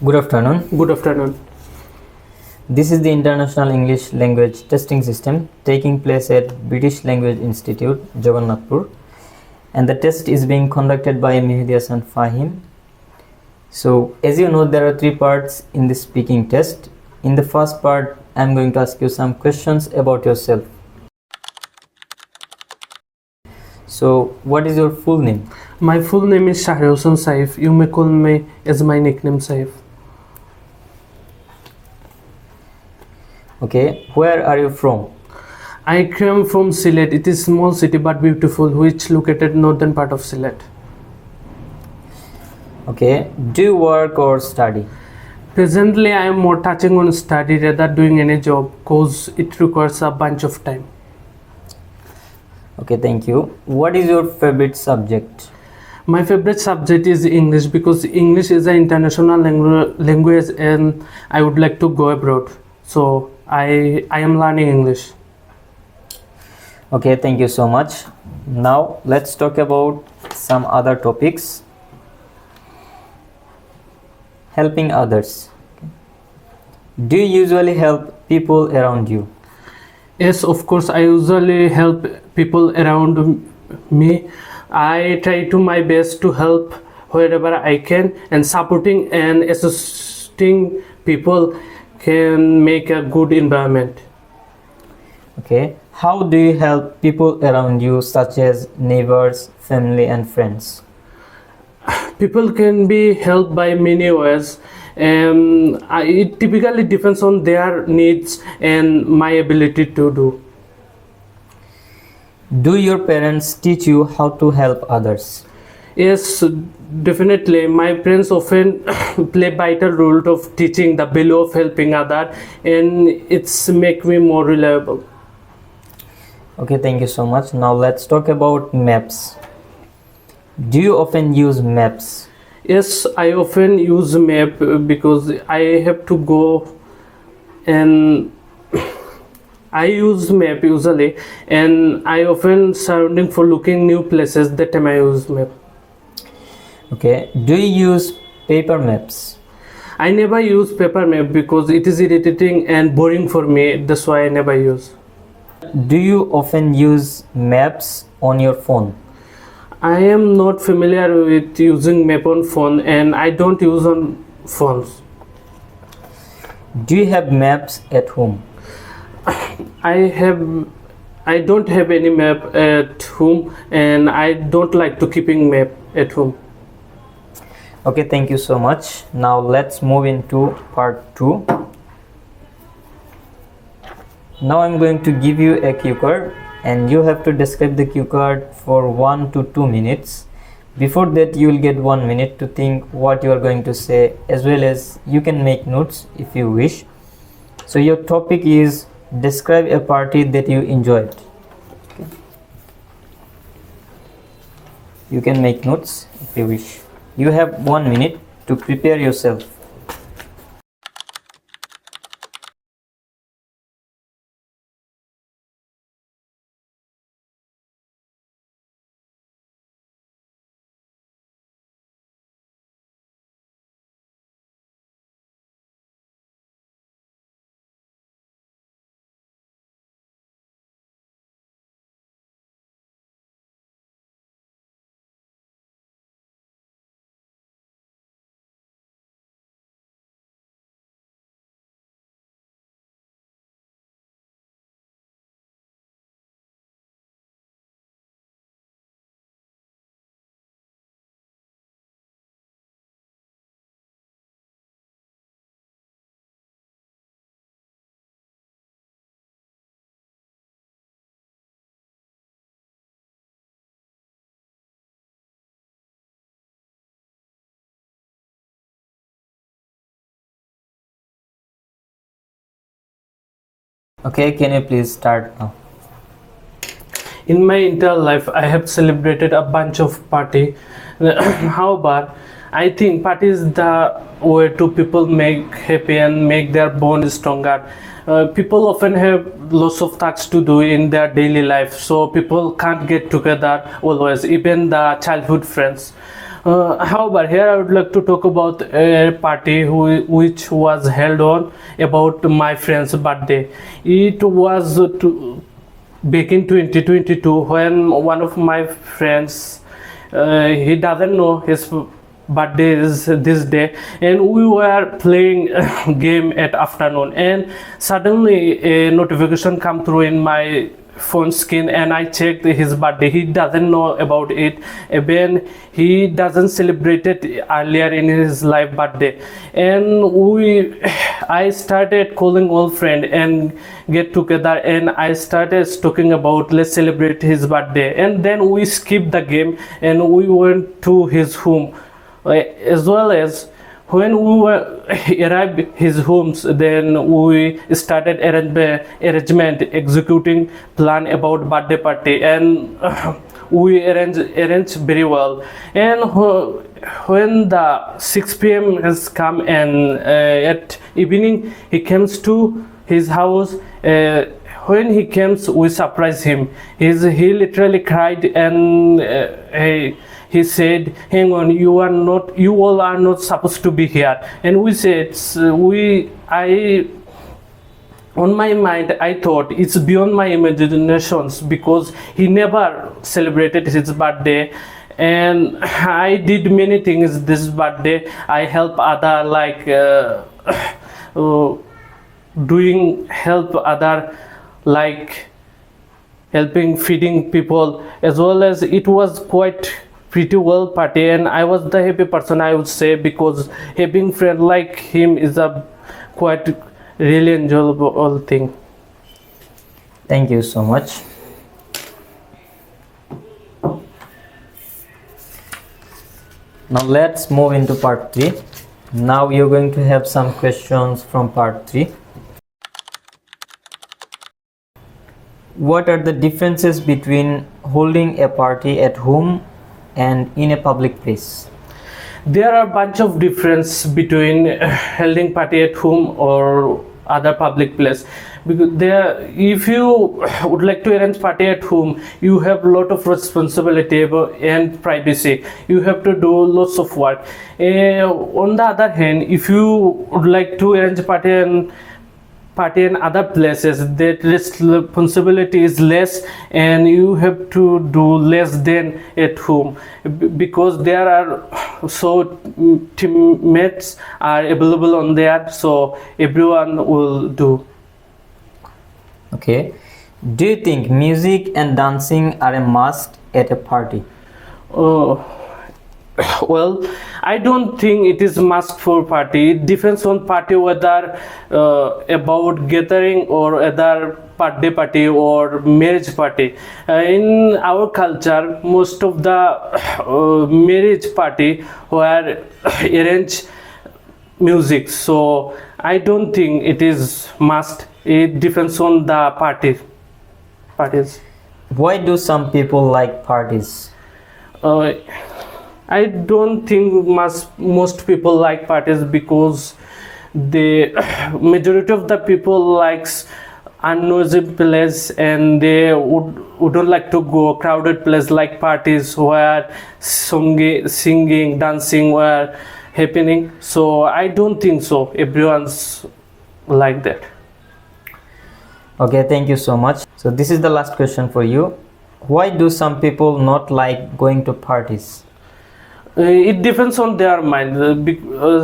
Good afternoon. Good afternoon. This is the International English Language Testing System taking place at British Language Institute, Jagannathpur, and the test is being conducted by IELTS Fahim. So, as you know, there are three parts in this speaking test. In the first part, I am going to ask you some questions about yourself. So, what is your full name? My full name is Shahir Hossain Saif. You may call me as my nickname Saif. Okay, where are you from? I came from Sylhet. It is small city but beautiful, which located northern part of Sylhet. Okay, do you work or study? Presently, I am more touching on study rather doing any job, cause it requires a bunch of time. Okay, thank you. What is your favorite subject? My favorite subject is English because English is an international language and I would like to go abroad. So I am learning English. Okay, thank you so much. Now let's talk about some other topics. Helping others. Do you usually help people around you? Yes, of course, I usually help people around me. I try to my best to help wherever I can, and supporting and assisting people can make a good environment. Okay, how do you help people around you, such as neighbors, family, and friends? People can be helped by many ways. It typically depends on their needs and my ability to do. Do your parents teach you how to help others? Yes, definitely. My parents often play vital role of teaching the value of helping other, and it's make me more reliable. Okay, thank you so much. Now let's talk about maps. Do you often use maps? Yes, I often use map because I have to go, and I use map usually, and I often surrounding for looking new places. That time I use map. Okay, do you use paper maps? I never use paper map because it is irritating and boring for me. That's why I never use. Do you often use maps on your phone? I am not familiar with using map on phone, and I don't use on phones. Do you have maps at home? I don't have any map at home, and I don't like to keeping map at home. Okay, thank you so much. Now let's move into part 2. Now I'm going to give you a cue card and you have to describe the cue card for 1 to 2 minutes. Before that, you will get 1 minute to think what you are going to say, as well as you can make notes if you wish. So your topic is describe a party that you enjoyed. Okay. You can make notes if you wish. You have 1 minute to prepare yourself. Okay, can you please start now? In my entire life, I have celebrated a bunch of party. However, I think party is the way to people make happy and make their bond stronger. People often have lots of tasks to do in their daily life, so people can't get together always, even the childhood friends. However, here I would like to talk about a party which was held on about my friend's birthday. It was back in 2022 when one of my friends, he doesn't know his birthday is this day, and we were playing game at afternoon, and suddenly a notification come through in my phone screen, and I checked his birthday. He doesn't know about it, even he doesn't celebrate it earlier in his life birthday. And I started calling all friend and get together, and I started talking about let's celebrate his birthday, and then we skipped the game and we went to his home. As well as when we were arrived his homes, then we started arrangement executing plan about birthday party, and we arranged very well. And when the 6 p.m. has come, and at evening he comes to his house, when he comes we surprise him. He literally cried, and he said, hang on, you all are not supposed to be here. And we said, on my mind I thought it's beyond my imaginations, because he never celebrated his birthday, and I did many things this birthday. I help other, like helping feeding people, as well as it was quite pretty well party, and I was the happy person, I would say, because having friend like him is a quite really enjoyable thing. Thank you so much. Now let's move into part 3. Now you're going to have some questions from part 3. What are the differences between holding a party at home and in a public place? There are a bunch of difference between holding party at home or other public place, because if you would like to arrange party at home, you have a lot of responsibility and privacy. You have to do lots of work. On the other hand, if you would like to arrange party in other places, that responsibility is less, and you have to do less than at home, because there are teammates are available on there, so everyone will do. Okay, do you think music and dancing are a must at a party? Well, I don't think it is must for party. It depends on party, whether about gathering or other birthday party or marriage party. In our culture, most of the marriage party were arrange music, so I don't think it is must. It depends on the parties. Why do some people like parties? I don't think most people like parties, because the majority of the people likes unnoisy place, and they wouldn't like to go crowded place like parties where singing, dancing were happening. So I don't think so everyone's like that. Okay, thank you so much. So this is the last question for you. Why do some people not like going to parties? It depends on their mind,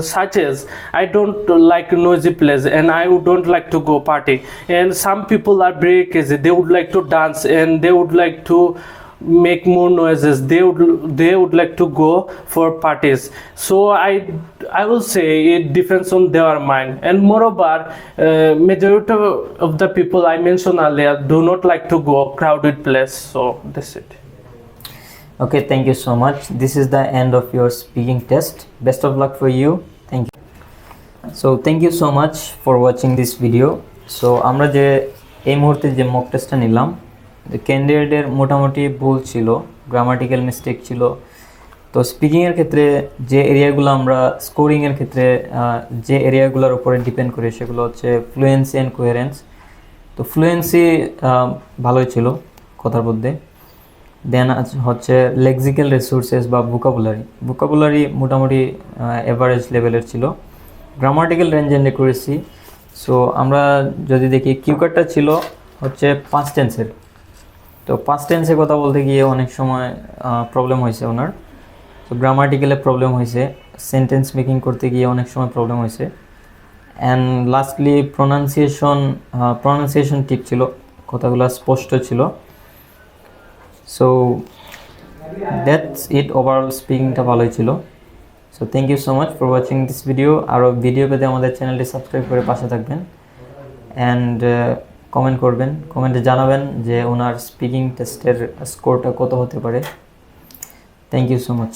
such as I don't like noisy place, and I don't like to go party, and some people are very crazy. They would like to dance, and they would like to make more noises. They would like to go for parties. So I will say it depends on their mind. And moreover, majority of the people I mentioned earlier do not like to go crowded place. So that's it. Okay, thank you so much. This is the end of your speaking test. Best of luck for you. Thank you. So thank you so much for watching this video. So আমরা যে এই মুহূর্তে যে mock টেস্টটা নিলাম, ক্যান্ডিডেটের মোটামুটি ভুল ছিল, গ্রামাটিক্যাল মিস্টেক ছিল। তো স্পিকিংয়ের ক্ষেত্রে যে এরিয়াগুলো আমরা স্কোরিংয়ের ক্ষেত্রে যে এরিয়াগুলোর উপরে ডিপেন্ড করি সেগুলো হচ্ছে ফ্লুয়েন্সি অ্যান্ড কোহেরেন্স। তো ফ্লুয়েন্সি ভালোই ছিল কথার মধ্যে, দেন হচ্ছে লেক্সিক্যাল রিসোর্সেস বা ভোকাবুলারি মোটামুটি এভারেজ লেভেলের ছিল। Grammatical range and accuracy, so আমরা যদি দেখি কিউকারটা ছিল হচ্ছে পাস্ট টেন্সের। তো পাস্ট টেন্সে কথা বলতে গিয়ে অনেক সময় প্রবলেম হয়েছে ওনার। তো গ্রামাটিক্যালে প্রবলেম হয়েছে, সেন্টেন্স মেকিং করতে গিয়ে অনেক সময় প্রবলেম হয়েছে। অ্যান্ড লাস্টলি প্রনাউন্সিয়েশন ঠিক ছিল, কথাগুলো স্পষ্ট ছিল। সো দ্যাটস ইট, ওভারঅল স্পিকিংটা ভালোই ছিল। So thank you so much for watching this video. আরও ভিডিও পেতে আমাদের চ্যানেলটি সাবস্ক্রাইব করে পাশে থাকবেন অ্যান্ড কমেন্ট করবেন, কমেন্টে জানাবেন যে ওনার স্পিকিং টেস্টের স্কোরটা কত হতে পারে। Thank you so much.